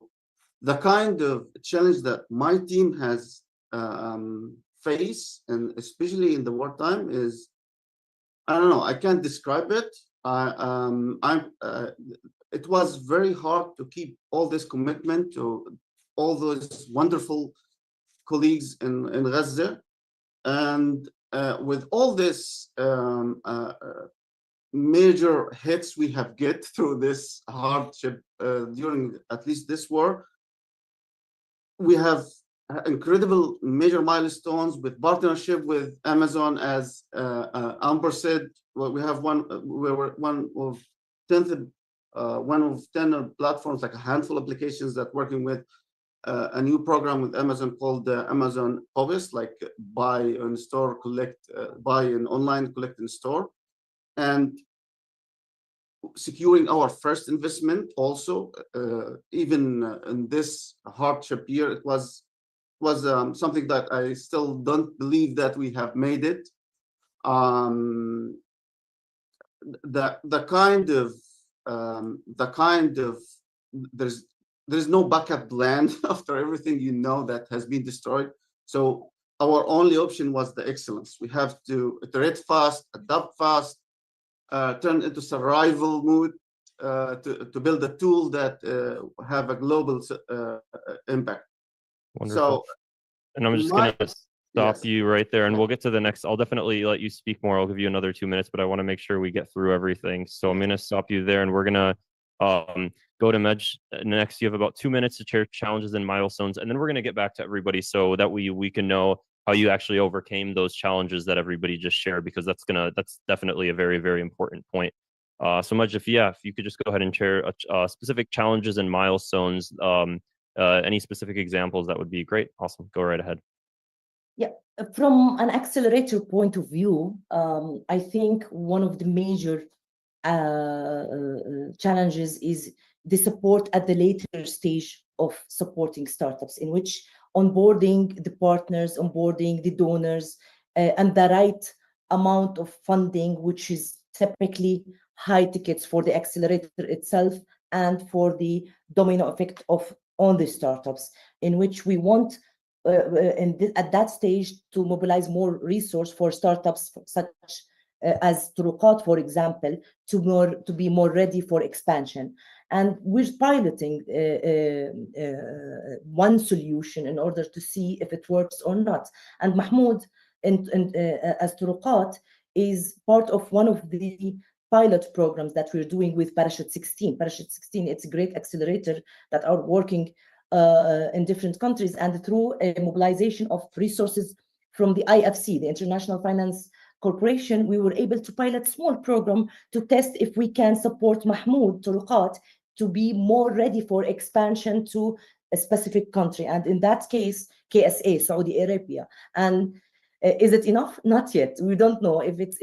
The kind of challenge that my team has faced, and especially in the wartime, is, I don't know, I can't describe it. It was very hard to keep all this commitment to all those wonderful colleagues in Gaza, and with all this major hits we have get through this hardship during at least this war. We have incredible major milestones with partnership with Amazon, as Amber said. Well, we have we were one of 10 platforms, like a handful of applications that working with a new program with Amazon called Amazon Obis, like buy and store, collect, buy and online, collect and store, and securing our first investment also, even in this hardship year. It was something that I still don't believe that we have made it. The kind of there's no backup plan after everything, you know, that has been destroyed. So our only option was the excellence. We have to iterate fast, adapt fast, turn into survival mode, to build a tool that have a global impact. Wonderful. So, and I'm just going to stop you right there, and we'll get to the next. I'll definitely let you speak more. I'll give you another 2 minutes, but I want to make sure we get through everything. So I'm going to stop you there, and we're going to go to Mej next. You have about 2 minutes to share challenges and milestones, and then we're going to get back to everybody so that we can know how you actually overcame those challenges that everybody just shared, because that's definitely a very, very important point. So Mej, if you could just go ahead and share specific challenges and milestones, any specific examples, that would be great. Awesome. Go right ahead. Yeah, from an accelerator point of view, I think one of the major challenges is the support at the later stage of supporting startups, in which onboarding the partners, onboarding the donors, and the right amount of funding, which is typically high tickets for the accelerator itself and for the domino effect on the startups, in which we want at that stage to mobilize more resource for startups such as Turuqat, for example, to be more ready for expansion. And we're piloting one solution in order to see if it works or not. And Mahmoud, as Turuqat, is part of one of the pilot programs that we're doing with Parachute 16. Parachute 16, it's a great accelerator that are working in different countries, and through a mobilization of resources from the IFC, the International Finance Corporation, we were able to pilot a small program to test if we can support Mahmoud Turuqat to be more ready for expansion to a specific country, and in that case, KSA, Saudi Arabia. And is it enough? Not yet. We don't know if it's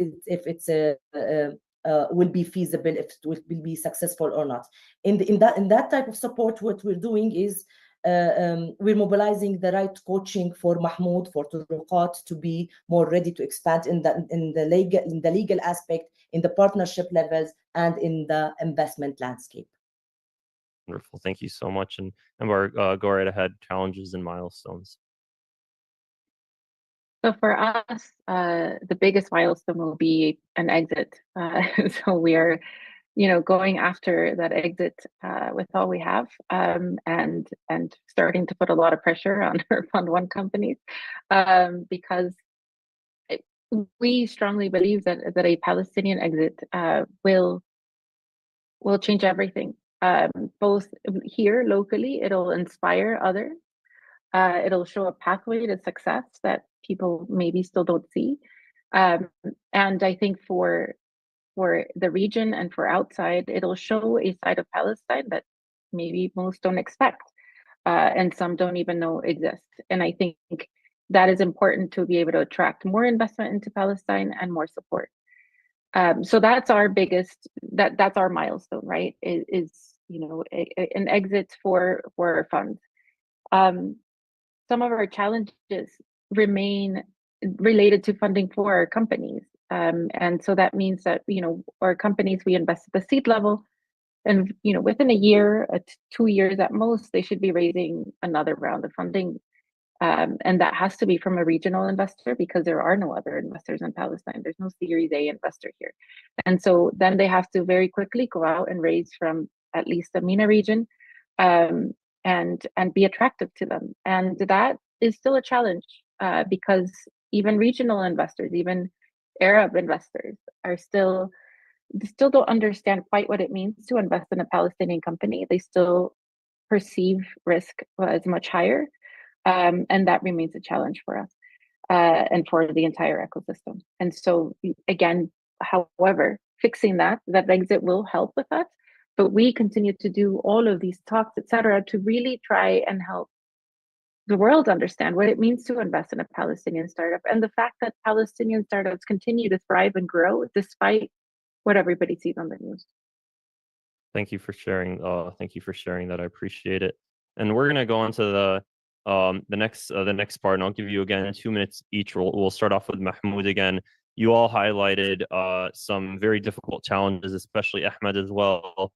will be feasible, if it will be successful or not. In that type of support, what we're doing is we're mobilizing the right coaching for Mahmoud, for Turuqat, to be more ready to expand in the legal aspect, in the partnership levels, and in the investment landscape. Wonderful. Thank you so much. And Anwar, go right ahead. Challenges and milestones. So for us, the biggest milestone will be an exit. So we are, going after that exit with all we have, and starting to put a lot of pressure on our Fund 1 companies, because we strongly believe that a Palestinian exit will change everything. Both here locally, it'll inspire others. It'll show a pathway to success that people maybe still don't see. And I think for the region and for outside, it'll show a side of Palestine that maybe most don't expect, and some don't even know exists. And I think that is important to be able to attract more investment into Palestine and more support. So that's our biggest, that's our milestone, right? Is an exit for our funds. Some of our challenges remain related to funding for our companies. And so that means that, our companies, we invest at the seed level, and, within a year, 2 years at most, they should be raising another round of funding. And that has to be from a regional investor, because there are no other investors in Palestine. There's no Series A investor here. And so then they have to very quickly go out and raise from at least the MENA region, and be attractive to them. And that is still a challenge, because even regional investors, even Arab investors, still don't understand quite what it means to invest in a Palestinian company. They still perceive risk as much higher. And that remains a challenge for us, and for the entire ecosystem. And so again, however, fixing that exit will help with that. But we continue to do all of these talks, etc., to really try and help the world understand what it means to invest in a Palestinian startup, and the fact that Palestinian startups continue to thrive and grow despite what everybody sees on the news. Thank you for sharing. Thank you for sharing that. I appreciate it. And we're gonna go on to the next part, and I'll give you again 2 minutes each. We'll start off with Mahmoud again. You all highlighted some very difficult challenges, especially Ahmed as well.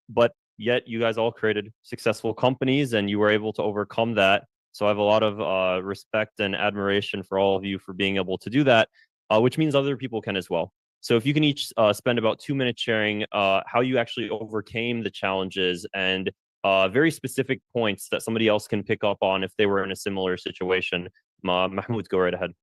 But yet you guys all created successful companies, and you were able to overcome that. So I have a lot of respect and admiration for all of you for being able to do that, which means other people can as well. So if you can each spend about 2 minutes sharing how you actually overcame the challenges, and very specific points that somebody else can pick up on if they were in a similar situation. Mahmoud, go right ahead.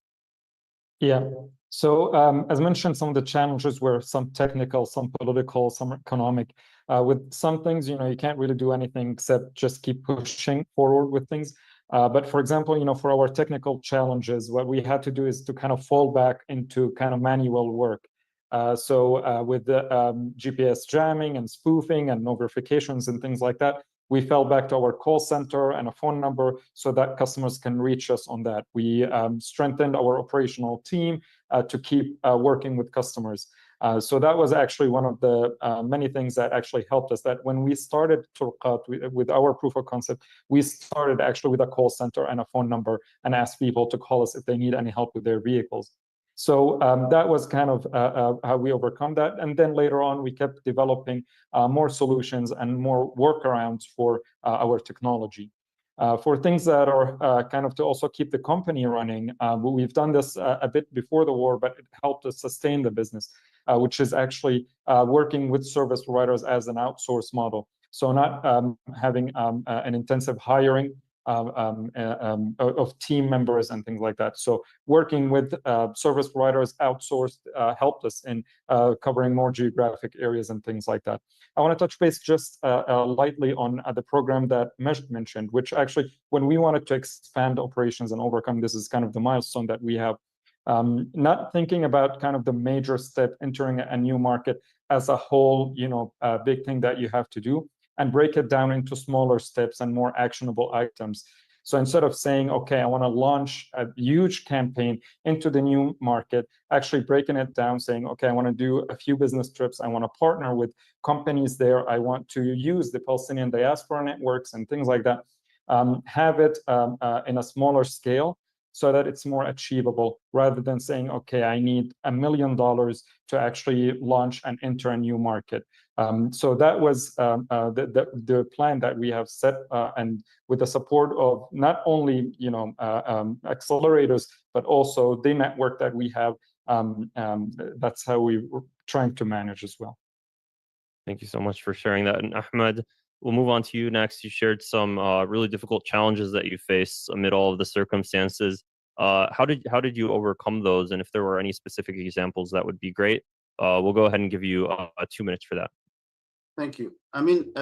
Yeah. So as mentioned, some of the challenges were some technical, some political, some economic. With some things, you can't really do anything except just keep pushing forward with things. But for example, for our technical challenges, what we had to do is to kind of fall back into kind of manual work. So with the GPS jamming and spoofing and no verifications and things like that, we fell back to our call center and a phone number so that customers can reach us on that. We strengthened our operational team to keep working with customers. So that was actually one of the many things that actually helped us. That when we started Turuqat with our proof of concept, we started actually with a call center and a phone number and asked people to call us if they need any help with their vehicles. So that was kind of how we overcome that. And then later on, we kept developing more solutions and more workarounds for our technology. For things that are kind of to also keep the company running, we've done this a bit before the war, but it helped us sustain the business, which is actually working with service providers as an outsource model. So not having an intensive hiring of team members and things like that. So working with service providers outsourced helped us in covering more geographic areas and things like that. I want to touch base just lightly on the program that Majd mentioned, which actually, when we wanted to expand operations and overcome, this is kind of the milestone that we have. Not thinking about kind of the major step, entering a new market as a whole, a big thing that you have to do, and break it down into smaller steps and more actionable items. So instead of saying, okay, I want to launch a huge campaign into the new market, actually breaking it down, saying, okay, I want to do a few business trips. I want to partner with companies there. I want to use the Palestinian diaspora networks and things like that. Have it in a smaller scale so that it's more achievable, rather than saying, okay, I need $1 million to actually launch and enter a new market. So that was the plan that we have set, and with the support of not only accelerators, but also the network that we have. That's how we were trying to manage as well. Thank you so much for sharing that. And Ahmed, we'll move on to you next. You shared some really difficult challenges that you face amid all of the circumstances. How did you overcome those? And if there were any specific examples, that would be great. We'll go ahead and give you 2 minutes for that. Thank you. I mean,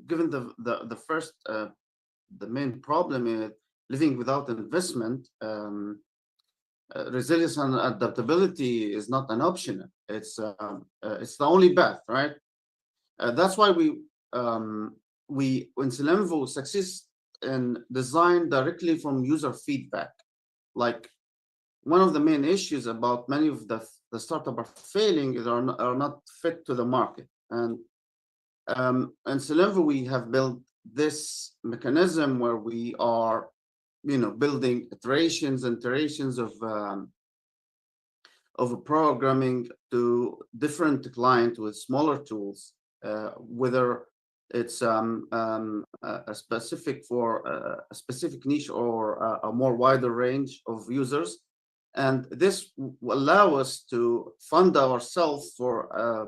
given the first, the main problem is living without investment. Resilience and adaptability is not an option. It's the only path, right? That's why we in Selenvo succeed in design directly from user feedback. Like, one of the main issues about many of the startup are failing is are not fit to the market. And in Selenvo, we have built this mechanism where we are building iterations of programming to different clients with smaller tools, whether it's a specific niche or a more wider range of users. And this will allow us to fund ourselves for a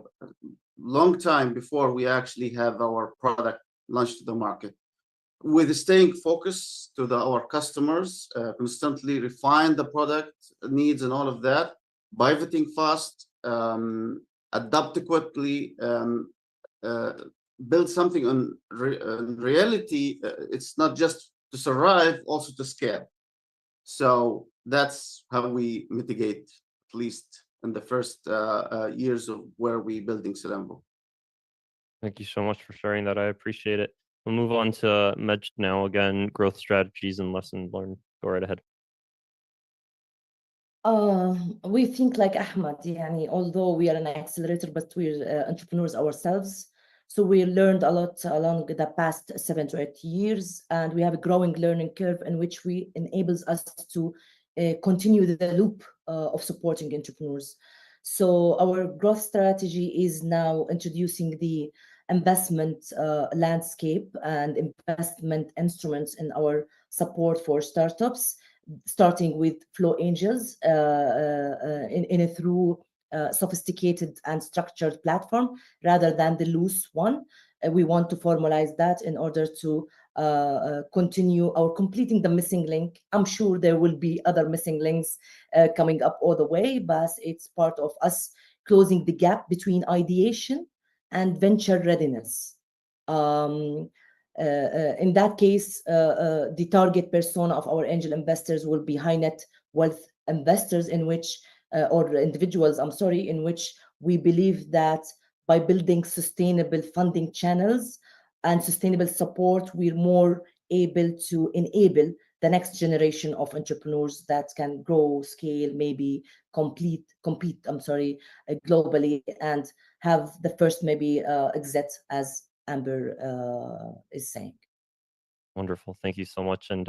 long time before we actually have our product launched to the market. With staying focused to our customers, constantly refine the product needs and all of that, pivoting fast, adapt quickly, build something in reality. It's not just to survive, also to scale. So that's how we mitigate, at least in the first years of where we're building Selenvo. Thank you so much for sharing that. I appreciate it. We'll move on to Majd now. Again, growth strategies and lessons learned. Go right ahead. We think like Ahmed, although we are an accelerator, but we're entrepreneurs ourselves. So we learned a lot along the past 7 to 8 years, and we have a growing learning curve in which enables us to continue the loop of supporting entrepreneurs. So our growth strategy is now introducing the investment landscape and investment instruments in our support for startups, starting with Flow Angels through sophisticated and structured platform rather than the loose one. We want to formalize that in order to continue our completing the missing link. I'm sure there will be other missing links coming up all the way, but it's part of us closing the gap between ideation and venture readiness. In that case, the target persona of our angel investors will be high net wealth investors, in which or individuals, in which we believe that by building sustainable funding channels and sustainable support, we're more able to enable the next generation of entrepreneurs that can grow, scale, maybe compete, globally, and have the first exit, as Amber is saying. Wonderful. Thank you so much. And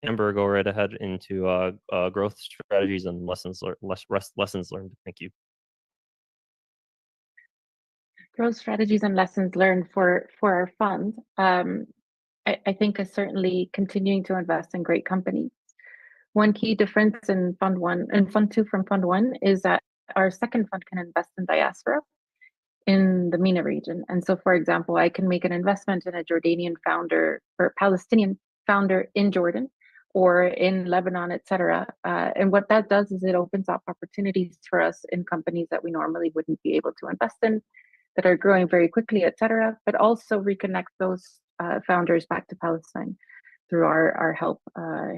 Amber, go right ahead into growth strategies and lessons learned. Thank you. Growth strategies and lessons learned for our fund. I think is certainly continuing to invest in great companies. One key difference in Fund 1 and Fund 2 from Fund 1 is that our second fund can invest in diaspora in the MENA region. And so, for example, I can make an investment in a Jordanian founder or Palestinian founder in Jordan or in Lebanon, etc. And what that does is it opens up opportunities for us in companies that we normally wouldn't be able to invest in, that are growing very quickly, etc. But also reconnect those founders back to Palestine through our help,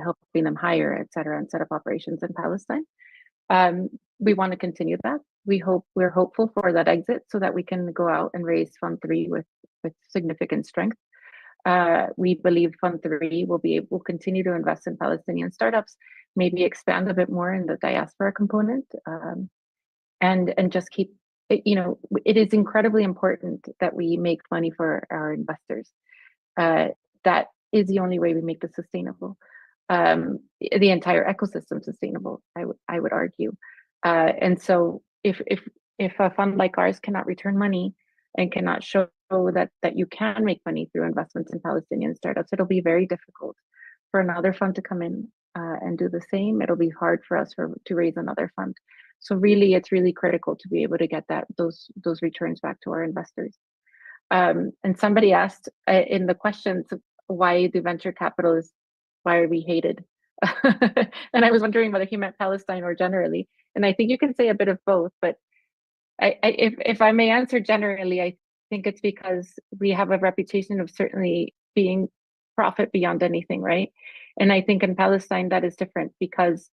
helping them hire, etc., and set up operations in Palestine. We want to continue that. We're hopeful for that exit so that we can go out and raise Fund 3 with significant strength. We believe Fund 3 will continue to invest in Palestinian startups, maybe expand a bit more in the diaspora component, and just keep, it is incredibly important that we make money for our investors. That is the only way we make this sustainable. The entire ecosystem sustainable, I would argue. And so if a fund like ours cannot return money and cannot show that you can make money through investments in Palestinian startups, it'll be very difficult for another fund to come in and do the same. It'll be hard for us to raise another fund. So really, it's really critical to be able to get those returns back to our investors. And somebody asked in the questions why the venture capitalists, why are we hated? And I was wondering whether he meant Palestine or generally. And I think you can say a bit of both, but if I may answer generally, I think it's because we have a reputation of certainly being profit beyond anything, right? And I think in Palestine that is different, because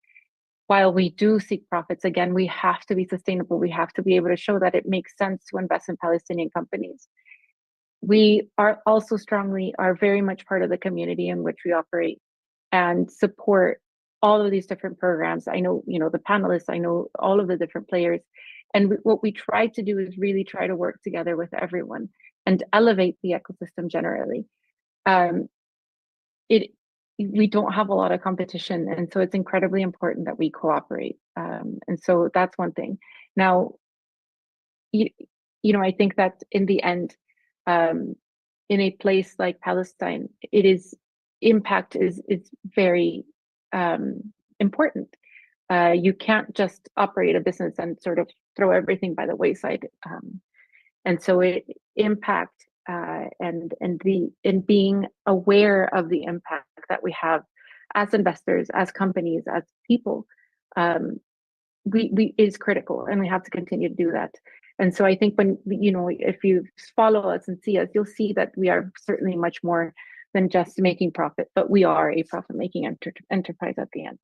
while we do seek profits, again, we have to be sustainable. We have to be able to show that it makes sense to invest in Palestinian companies. We are also are very much part of the community in which we operate and support all of these different programs. I know, the panelists, I know all of the different players. And what we try to do is really try to work together with everyone and elevate the ecosystem generally. We don't have a lot of competition, and so it's incredibly important that we cooperate. And so that's one thing. Now, I think that in the end, in a place like Palestine, impact is very important. You can't just operate a business and sort of throw everything by the wayside. And so impact and being aware of the impact that we have as investors, as companies, as people, is critical, and we have to continue to do that. And so I think when, if you follow us and see us, you'll see that we are certainly much more than just making profit, but we are a profit-making enterprise at the end.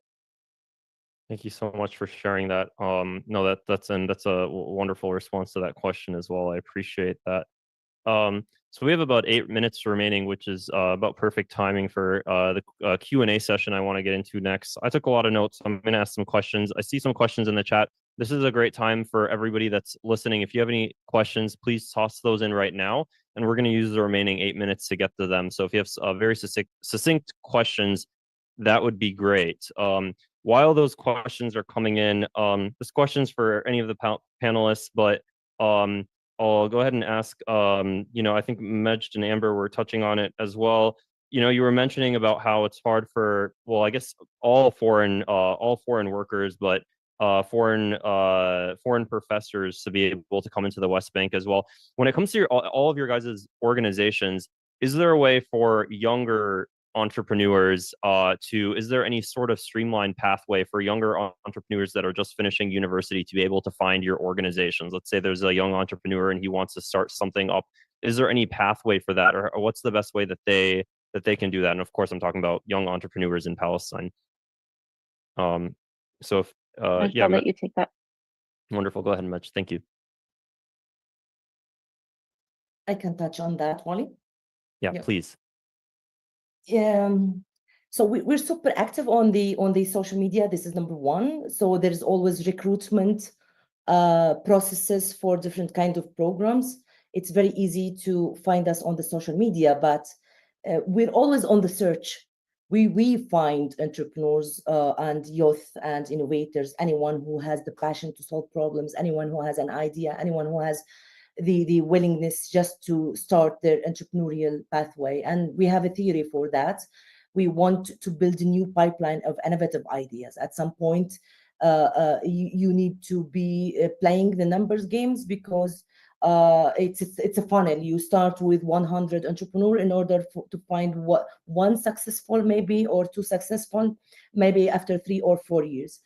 Thank you so much for sharing that. No, that's a wonderful response to that question as well. I appreciate that. So we have about 8 minutes remaining, which is about perfect timing for the Q&A session I want to get into next. I took a lot of notes. I'm going to ask some questions. I see some questions in the chat. This is a great time for everybody that's listening. If you have any questions, please toss those in right now, and we're going to use the remaining 8 minutes to get to them. So if you have very succinct questions, that would be great. While those questions are coming in, this question's for any of the panelists, but I'll go ahead and ask, I think Majd and Amber were touching on it as well. You were mentioning about how it's hard for, well, I guess all foreign workers, but foreign professors to be able to come into the West Bank as well. When it comes to all of your guys' organizations, is there a way for younger entrepreneurs is there any sort of streamlined pathway for younger entrepreneurs that are just finishing university to be able to find your organizations? Let's say there's a young entrepreneur and he wants to start something up. Is there any pathway for that, or what's the best way that they can do that? And of course, I'm talking about young entrepreneurs in Palestine. So if I'll let you take that. Wonderful. Go ahead, Majd. Thank you. I can touch on that, Wally. Yeah, please. So we're super active on the social media. This is number one. So there's always recruitment processes for different kind of programs. It's very easy to find us on the social media, but we're always on the search. We find entrepreneurs and youth and innovators, anyone who has the passion to solve problems, anyone who has an idea, anyone who has the willingness just to start their entrepreneurial pathway. And we have a theory for that. We want to build a new pipeline of innovative ideas. At some point, you need to be playing the numbers games, because it's a funnel. You start with 100 entrepreneurs in order to find one successful maybe, or two successful maybe after 3 or 4 years.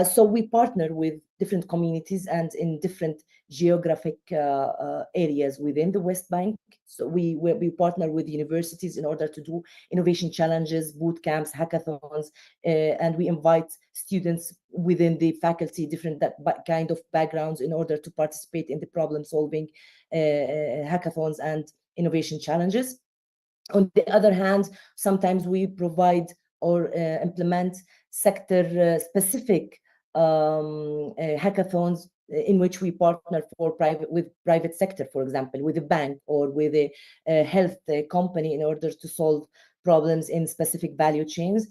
So we partner with different communities and in different geographic areas within the West Bank. So we partner with universities in order to do innovation challenges, boot camps, hackathons, and we invite students within the faculty, different kind of backgrounds, in order to participate in the problem solving hackathons and innovation challenges. On the other hand, sometimes we provide or implement sector specific hackathons in which we partner with private sector, for example, with a bank or with a health company in order to solve problems in specific value chains.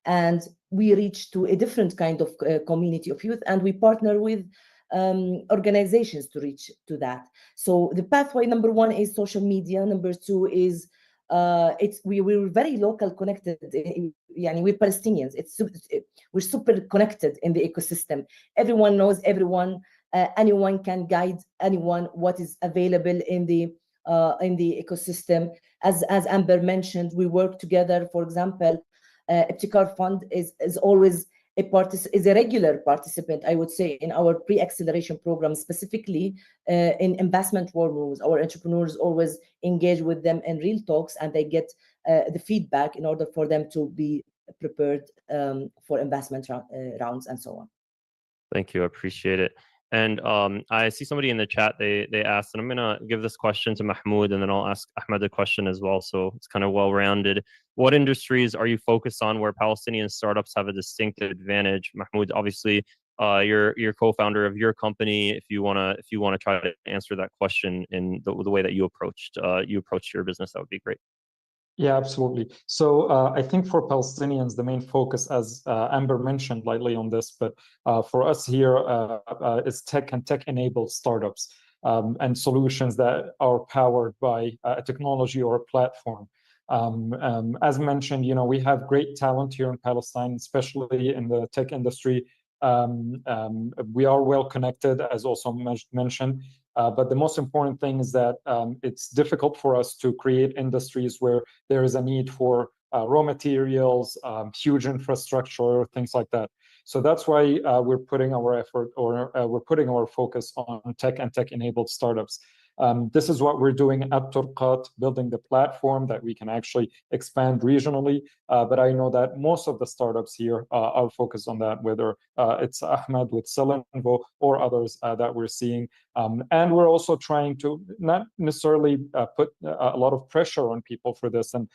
And we reach to a different kind of community of youth, and we partner with organizations to reach to that. So the pathway, number one is social media. Number two is we're very local connected. We're Palestinians. We're super connected in the ecosystem. Everyone knows everyone. Anyone can guide anyone what is available in the ecosystem. As Amber mentioned, we work together. For example, Ibtikar Fund is always is a regular participant, I would say, in our pre-acceleration program, specifically in investment war rooms. Our entrepreneurs always engage with them in real talks, and they get the feedback in order for them to be prepared for investment rounds and so on. Thank you. I appreciate it. And I see somebody in the chat, they asked, and I'm going to give this question to Mahmoud, and then I'll ask Ahmed a question as well. So it's kind of well-rounded. What industries are you focused on where Palestinian startups have a distinct advantage? Mahmoud, obviously, you're co-founder of your company. If you want to try to answer that question in the way that you approached your business, that would be great. Yeah, absolutely. So I think for Palestinians, the main focus, as Amber mentioned lightly on this, but for us here is tech and tech-enabled startups and solutions that are powered by a technology or a platform. As mentioned, we have great talent here in Palestine, especially in the tech industry. We are well connected, as also mentioned. But the most important thing is that it's difficult for us to create industries where there is a need for raw materials, huge infrastructure, things like that. So that's why we're putting our effort, or we're putting our focus on tech and tech-enabled startups. This is what we're doing at Turqat, building the platform that we can actually expand regionally. But I know that most of the startups here are focused on that, whether it's Ahmed with Celenvo or others that we're seeing. And we're also trying to not necessarily put a lot of pressure on people for this, and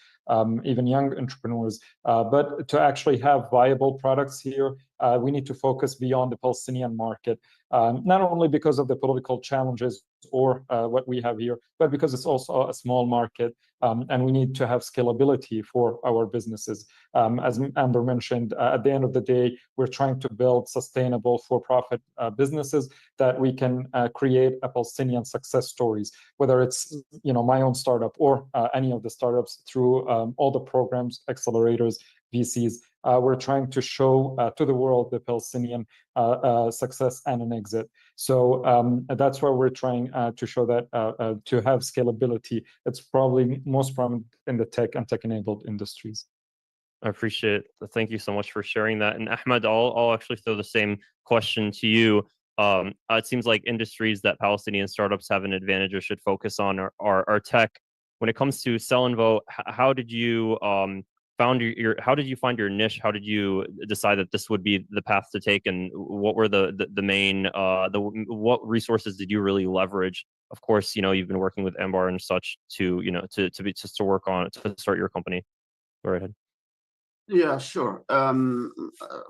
even young entrepreneurs, but to actually have viable products here. We need to focus beyond the Palestinian market, not only because of the political challenges or what we have here, but because it's also a small market, and we need to have scalability for our businesses. As Amber mentioned, at the end of the day, we're trying to build sustainable for-profit businesses that we can create a Palestinian success stories, whether it's my own startup or any of the startups through all the programs, accelerators, VCs. We're trying to show to the world the Palestinian success and an exit. So that's why we're trying to show that to have scalability. It's probably most prominent in the tech and tech-enabled industries. I appreciate it. Thank you so much for sharing that. And Ahmed, I'll actually throw the same question to you. It seems like industries that Palestinian startups have an advantage or should focus on are tech. When it comes to Celenvo, how did you how did you find your niche? How did you decide that this would be the path to take, and what were the main what resources did you really leverage? Of course, you've been working with Amber and such to work on to start your company. Go right ahead. Yeah, sure.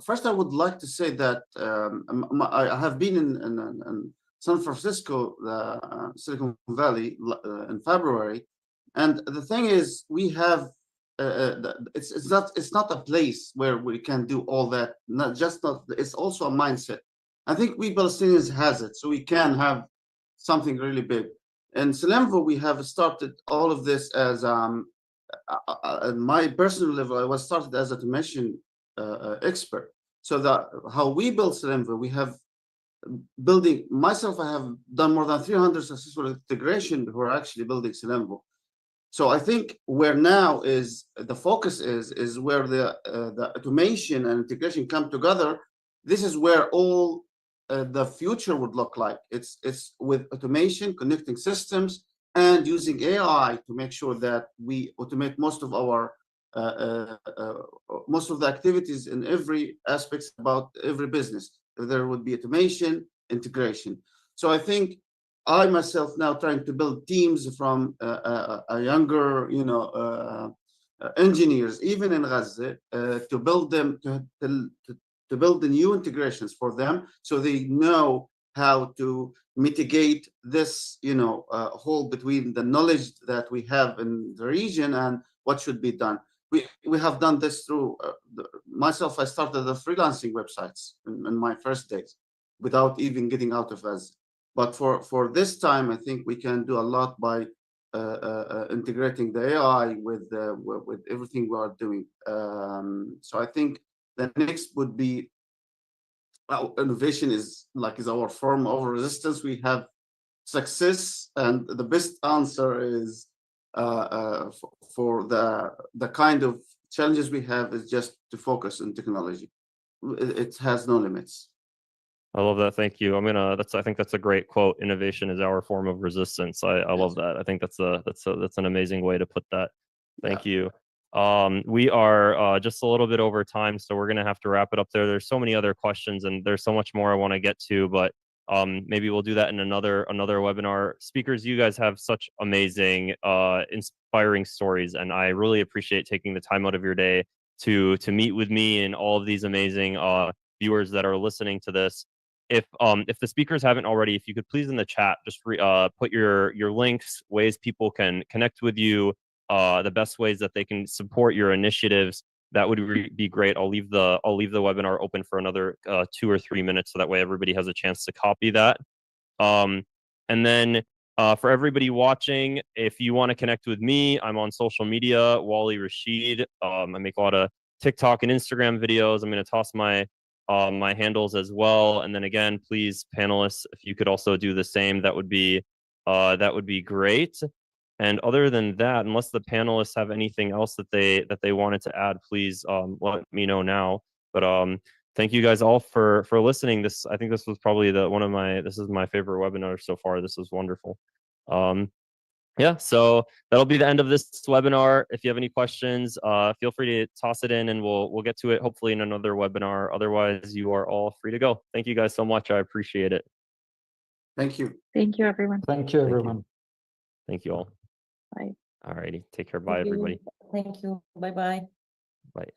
First, I would like to say that I have been in San Francisco, the Silicon Valley, in February, and the thing is, we have it's not a place where we can do all that. It's also a mindset. I think we Palestinians has it, so we can have something really big. In Celenvo, we have started all of this as at my personal level. I was started as a automation expert. So that how we build Celenvo, we have building myself. I have done more than 300 successful integration who are actually building Sylenvo. So I think where now is the focus is where the automation and integration come together. This is where all the future would look like. It's with automation, connecting systems, and using AI to make sure that we automate most of our most of the activities in every aspect about every business. There would be automation, integration. So I think I myself now trying to build teams from a younger, engineers, even in Gaza, to build them to build the new integrations for them, so they know how to mitigate this, hole between the knowledge that we have in the region and what should be done. We have done this through myself. I started the freelancing websites in my first days without even getting out of Gaza. But for this time, I think we can do a lot by integrating the AI with everything we are doing. So I think the next would be innovation is our form of resistance. We have success, and the best answer is for the kind of challenges we have is just to focus on technology. It has no limits. I love that. Thank you. I think that's a great quote. Innovation is our form of resistance. I love that. I think that's an amazing way to put that. Thank you. We are just a little bit over time, so we're gonna have to wrap it up there. There's so many other questions and there's so much more I want to get to, but maybe we'll do that in another webinar. Speakers, you guys have such amazing, inspiring stories, and I really appreciate taking the time out of your day to meet with me and all of these amazing viewers that are listening to this. If the speakers haven't already, if you could please in the chat just put your links, ways people can connect with you, the best ways that they can support your initiatives. That would be great. I'll leave the webinar open for another 2 or 3 minutes, so that way everybody has a chance to copy that. And then for everybody watching, if you want to connect with me, I'm on social media, Wally Rashid. I make a lot of TikTok and Instagram videos. I'm going to toss my handles as well. And then again, please, panelists, if you could also do the same, that would be great. And other than that, unless the panelists have anything else that they wanted to add, please let me know now. But thank you guys all for listening. I think this was probably this is my favorite webinar so far. This was wonderful. Yeah, so that'll be the end of this webinar. If you have any questions, feel free to toss it in and we'll get to it hopefully in another webinar. Otherwise, you are all free to go. Thank you guys so much. I appreciate it. Thank you. Thank you, everyone. Thank you, everyone. Thank you all. Bye. All righty. Take care. Bye, everybody. Thank you. Bye-bye. Bye.